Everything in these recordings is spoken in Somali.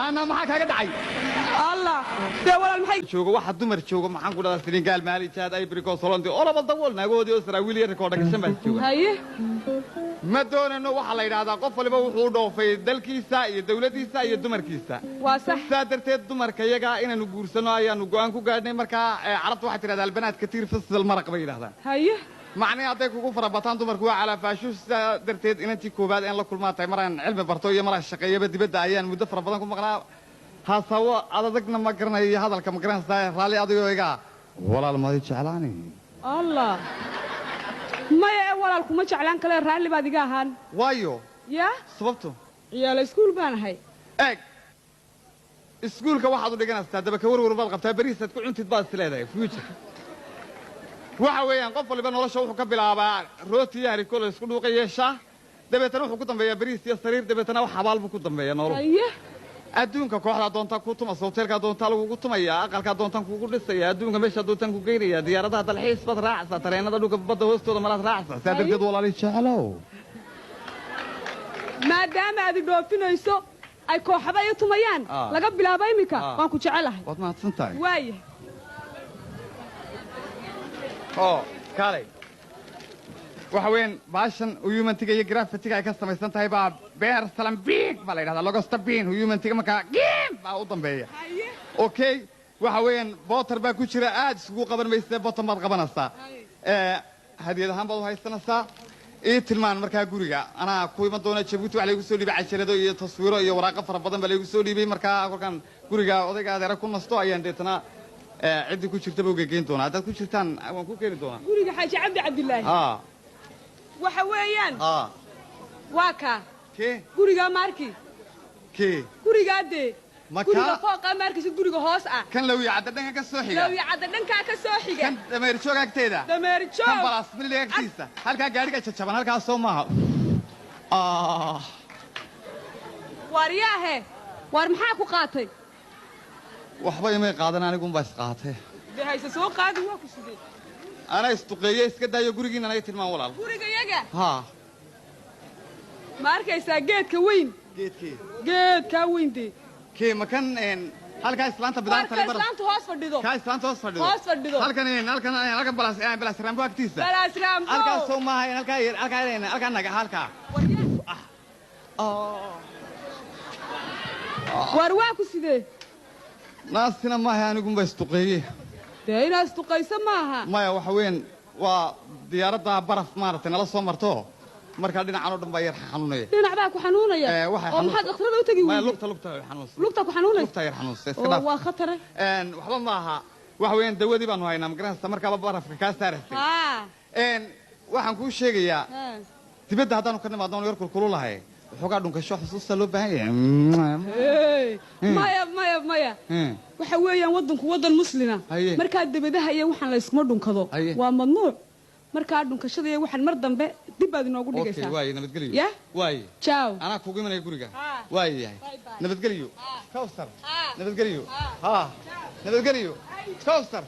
أنا ما حكى قد عي الله ده ولا المحي شوقه واحد دمر شوقه ما حنقول هذا السنغال مالي شاد أي بريكو صلندي أولا بتطولنا يقول يسرى ويلي ريكوردك شمال شوقه هاي ما دون إنه واحد لا يراد قفل بوحوده في دلكيسا يدولتيسا يدمر كيسا وصح سادرت الدمر كيجا إن نجورسنا يا نجوانكو قاعدين مركا عرفت واحد ترى البنات كتير في المرق بيل هذا هاي معني أعطيك كفر بطان دمر كوا على فاشوس سادرت إن أنت كوباد إن الله كل ما تعمران علم برتوية مرة الشقية بدي أيان مدفر بطان كم مقرأ ها سوا هذا ذكنا ما قرنا هذا الكم قرنا ساي رالي أديو يجا ولا الماضي شعلاني الله ما يا ولا الكم شعلان كلا رالي بعد جاهن وايو يا سببته يا السكول بان هاي إيه اسكولك واحد اللي كان استاذ بكور وربال قبتها بريسة تكون أنت تباس ثلاثة فيوتشر وحويان قفل بين ولا شو قبل أبا روتي يعني كل اسكول وقيشة دبيتنا وحكوتم بيا بريس يا سرير دبيتنا وحبال بكوتم بيا نور هاي أدونك كوحدة دونتا كوتم صوتيرك دونتا لو كوتم يا أقل كدونتا كوكل لسه أدونك مش دونتا كوكيري ديارة هذا الحيس بس راعسة ترى أنا دلوك بده وسط مرات راعسة سادر جد ولا ليش علو ما دام هذه دوفين يسوق أي كوحدة يتميان لقب بلا بايمك ما كنت على هاي وات ما تسنتاي واي كالي وحوين باشن ويومن تيجي جرافيتي كاي كاستمر سنتاي با بير سلام بيك بالي هذا لوجو ستبين ويومن تيجي مكا جيم با ودن بيا اوكي وحوين بوتر با كوجرا اد سوق قبن ميسته بوتر ما قبنسا هديدهان با haysanaysa tilmaan markaa guriga ana ku iman doona Djibouti waxa lagu soo dhiibay casharado iyo taswiiro iyo waraaqo fara badan baa lagu soo dhiibay markaa kolkan guriga odayga adeer ku nasto ayaan deetana cid ku jirta buu geeyn doona dad ku jirtaan waan ku keeni doona guriga xaaji cabdi cabdilaahi waxa weeyaan waaka guriga markii guriga de guriga fooqa markii guriga hoos ah kan law yaacada dhanka ka soo xiga law yaacada dhanka ka soo xiga kan dameer joog agteeda dameer joog kan balas miliga agtiisa halka gaariga jajaban halka soo maaha wariyaahe war maxaa ku qaatay waxba imay qaadan anigu baa is qaatay de haysa soo qaadi waa ku sidee ana istuqeeyay iska daayo gurigiina ay tilmaan walaal guriga yaga ma arkaysaa geedka weyn geedka weyn de kee makan halka islaanta bidaanta lebar islaanta hoos fadhido ka islaanta hoos fadhido halkan balas raambo agtiisa balas raambo halka soo maahay halka naga halka war waa ku sidee naasina maahay anigu baa istuqeeyay deena istuqaysa maaha maya waxa weyn waa diyaaradda baraf maartay nala soo marto marka dhinacan oo dhan baa yar xanuunaya dhinac baa ku xanuunaya oo maxaad dhakhtarada u tagi weeyay lugta xanuunaysa lugta ku xanuunaysa lugta yar xanuunaysa iska dhaaf waa khatar waxba maaha waxa weyn dawadii baan haynaa magaranaysa marka barafka ka saaraysa waxaan ku sheegayaa dibadda haddaan ka nimaadno yar kululahay waxoogaa dhunkasho xusuusta loo baahan yahay maya waxa weeyaan waddanku waddan muslima markaa dibadaha iyo waxaan la iskuma dhunkado waa mamnuuc markaa dhunkashada iyo waxaan mar dambe dib baad inoogu dhigaysaa okay waay nabadgelyo ya waay ciao ana kugu imanay guriga waay yahay nabadgelyo kawsar nabadgelyo nabadgelyo kawsar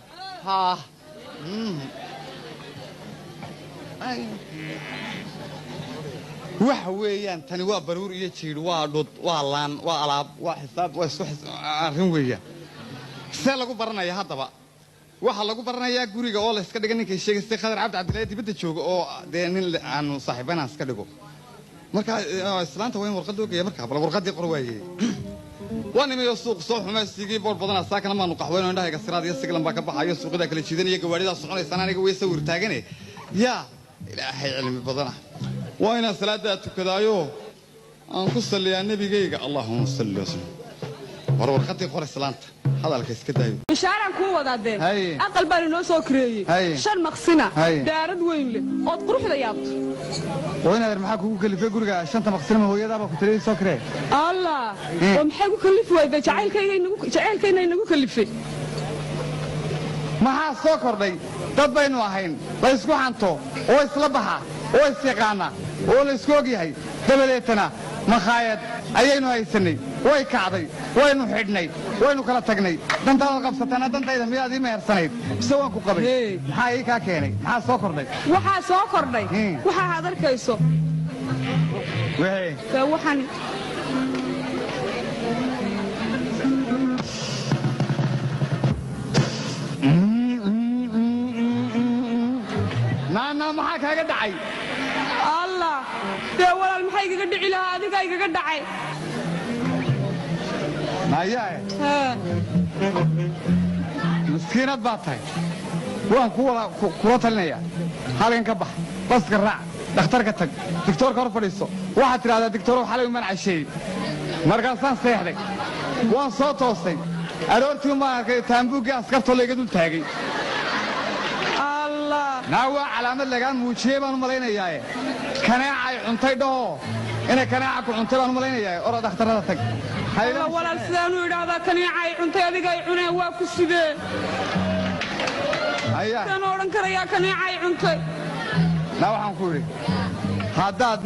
waxa weeyaan tani waa baruur iyo jiir waa dhud waa laan waa alaab waa xisaab waa isku arrin weeyaan see lagu baranaya haddaba waxa lagu baranayaa guriga oo la iska dhigan ninkay sheegay Khadar Cabdi Cabdilaahi dibadda jooga oo nin aan saaxiibana iska dhigo marka islaanta weyn warqad oogaya marka bal warqadii qor waayay وأنا سوق صوح ما سيجي بور بدنا ساكن ما نقحوين عندها كسرات يسقي لما كبح يسوق ذاك اللي تشيدني يجوا ده صحون السنة نيجوا يسوي رتاجني يا إلهي علمي بدنا وين سلادة كذايو أنقص اللي النبي جيجا اللهم صل وسلم ورور خطي قرى سلانت هذا الكيس كذايو مشارع قوة ذا أقل بالي نوسو كري شن مقصنا دارد وين لي أتقروح ذا يابط وين هذا المحاك هو كلفة جورجا شنطة مقصنا ما هو يدا بكتير سكري الله ومحاك كلفة وإذا جعل كينا ينقو كلفة ما ها سكر لي تبين واحين بيسكو عنتو أو يسلبها أو يسيقانا أو يسكوجي هاي دبلتنا مخايد أيينو هاي سني وين كعدي وين حدني وين كلا تجني دنتا قبستنا دنتا إذا ميادي ما يرسنيد سوى كقبل هاي كاكيني ها سكر لي وها سكر لي وها هذا الكيسو وين فوحني maxaa kaaga dhacay allah dee walaal maxay igaga dhici lahaa adiga igaga dhacay mayae miskiinad baa tahay waan kula talinayaa halkan ka bax baska raac dhakhtarka tag digtoorka hor fadhiiso waxaad tidhahdaa digtoorow xalay umaan casheeyey markaasaan seexday waan soo toostay aroortii umaan arkay taambuuggii askartoo layga dul taagay naa waa calaamad lagaan muujiyey baan u malaynayaae kaneecay cuntay dhahoo inay kaneeca ku cuntay baan u malaynayaae ora dhakhtarrada tag walaal sidaanu idhaahdaa kaneecay cuntay adiga ay cuneen waa ku sidee sidaan odhan karayaa kaneecay cuntay naa waxaan ku idhi haddaad